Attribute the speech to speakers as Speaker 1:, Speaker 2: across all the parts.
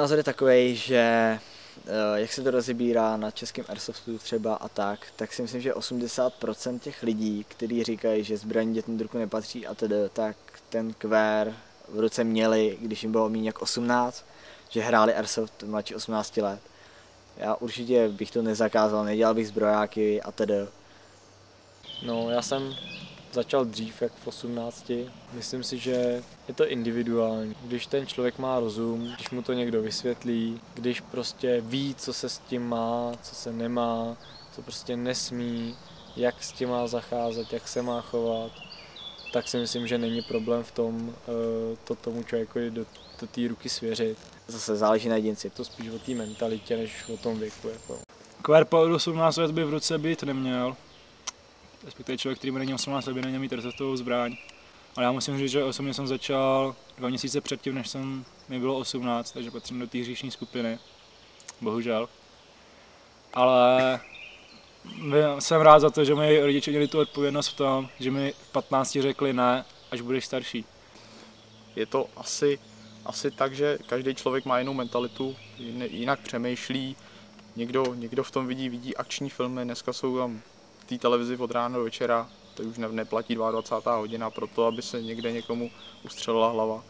Speaker 1: názor je takový, že jak se to rozebírá na českém Airsoftu třeba a tak si myslím, že 80% těch lidí, kteří říkají, že zbraní dětem do ruky nepatří a tedy, tak ten kvér v ruce měli, když jim bylo méně jak 18, že hráli Airsoft mladší 18 let. Já určitě bych to nezakázal, nedělal bych zbrojáky a tedy.
Speaker 2: No, já jsem začal dřív, jak v 18. Myslím si, že je to individuální. Když ten člověk má rozum, když mu to někdo vysvětlí, když prostě ví, co se s tím má, co se nemá, co prostě nesmí, jak s tím má zacházet, jak se má chovat, tak si myslím, že není problém v tom to tomu člověku do té ruky svěřit.
Speaker 1: Zase záleží na jedinci.
Speaker 2: To spíš o té mentalitě, než o tom věku. Jako.
Speaker 3: Kvér po 18 let by v ruce být neměl. Respektive člověk, který mu není 18 let, by neměl mít airsoftovou zbraň. Ale já musím říct, že osobně jsem začal 2 měsíce předtím, než mi bylo 18, takže patřím do té hříšní skupiny. Bohužel. Ale jsem rád za to, že moji rodiče měli tu odpovědnost v tom, že mi v 15 řekli ne, až budeš starší.
Speaker 4: Je to asi tak, že každý člověk má jinou mentalitu, jinak přemýšlí. Někdo v tom vidí akční filmy, dneska jsou tam v té televizi od rána do večera, to už neplatí 22. hodina pro to, aby se někde někomu ustřelila hlava.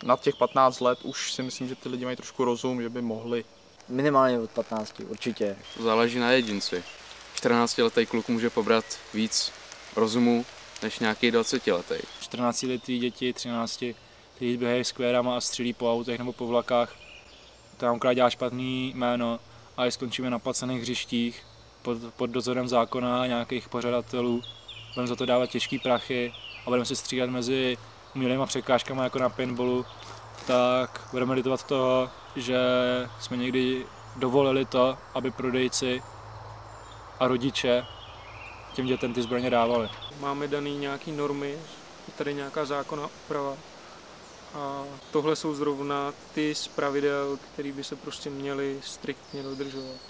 Speaker 4: Nad těch 15 let už si myslím, že ty lidi mají trošku rozum, že by mohli.
Speaker 1: Minimálně od 15, určitě.
Speaker 5: To záleží na jedinci. 14letý kluk může pobrat víc rozumu než nějaký 20letý.
Speaker 3: 14letý děti, 13, kteří běhají s kvérama a střílí po autech nebo po vlakách, to nám krát dělá špatný jméno a skončíme na placených hřištích pod dozorem zákona a nějakých pořadatelů. Budeme za to dávat těžký prachy a budeme se střídat mezi umělýma překážkami jako na paintballu, tak budeme litovat toho, že jsme někdy dovolili to, aby prodejci a rodiče těm dětem ty zbraně dávali.
Speaker 6: Máme daný nějaký normy, je tady nějaká zákonná úprava a tohle jsou zrovna ty z pravidel, které by se prostě měly striktně dodržovat.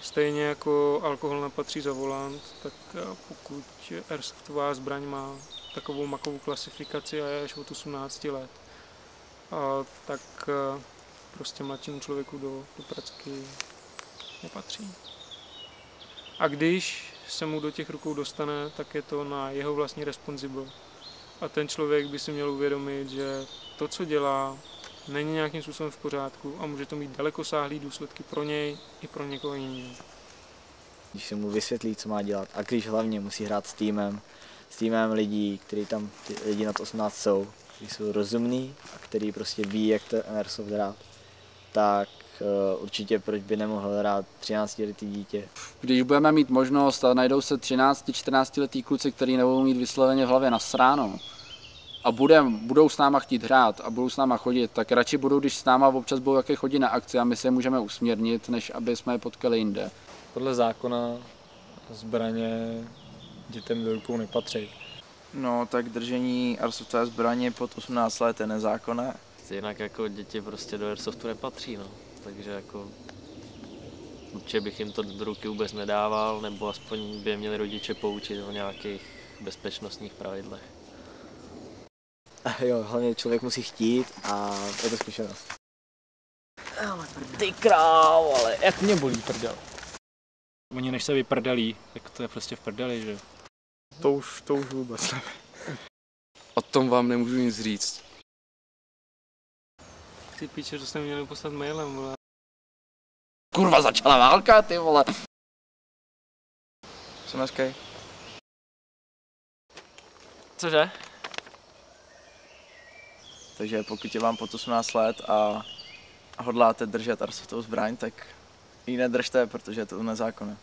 Speaker 6: Stejně jako alkohol nepatří za volant, tak pokud airsoftová zbraň má takovou makovou klasifikaci a je až od 18 let, tak prostě mladšímu člověku do pracky nepatří. A když se mu do těch rukou dostane, tak je to na jeho vlastní responsible. A ten člověk by si měl uvědomit, že to, co dělá, není nějakým způsobem v pořádku a může to mít dalekosáhlý důsledky pro něj i pro někoho jiného.
Speaker 1: Když se mu vysvětlí, co má dělat a když hlavně musí hrát s týmem lidí, kteří tam ty lidi nad 18 jsou, kteří jsou rozumní a kteří prostě ví, jak ten airsoft hrát, tak určitě proč by nemohl hrát 13letý dítě.
Speaker 7: Když budeme mít možnost a najdou se 13-14letý kluci, kteří nebudou mít vysloveně v hlavě nasráno a budou s náma chtít hrát a budou s náma chodit, tak radši budou, když s náma občas budou také chodit na akci a my se je můžeme usměrnit, než aby jsme je potkali jinde.
Speaker 2: Podle zákona zbraně dětem do rukou nepatří.
Speaker 8: No, tak držení airsoftové zbraně pod 18 let je nezákonné.
Speaker 9: Jinak jako děti prostě do airsoftu nepatří, no. Takže jako určitě bych jim to do ruky vůbec nedával, nebo aspoň by je měli rodiče poučit o nějakých bezpečnostních pravidlech.
Speaker 1: Jo, hlavně člověk musí chtít a je to zkušenost. Ty král, ale jak mě bolí prdel.
Speaker 3: Oni než se vyprdelí, tak to je prostě v prdeli, že?
Speaker 4: To už vůbec nevím.
Speaker 5: O tom vám nemůžu nic říct.
Speaker 6: Ty píče, to jste měli poslat mailem, vole.
Speaker 7: Kurva, začala válka, ty vole.
Speaker 8: Jsem hezký.
Speaker 9: Cože?
Speaker 8: Takže pokud je vám pod 18 let a hodláte držet airsoftovou zbraň, tak ji nedržte, protože je to nezákonné.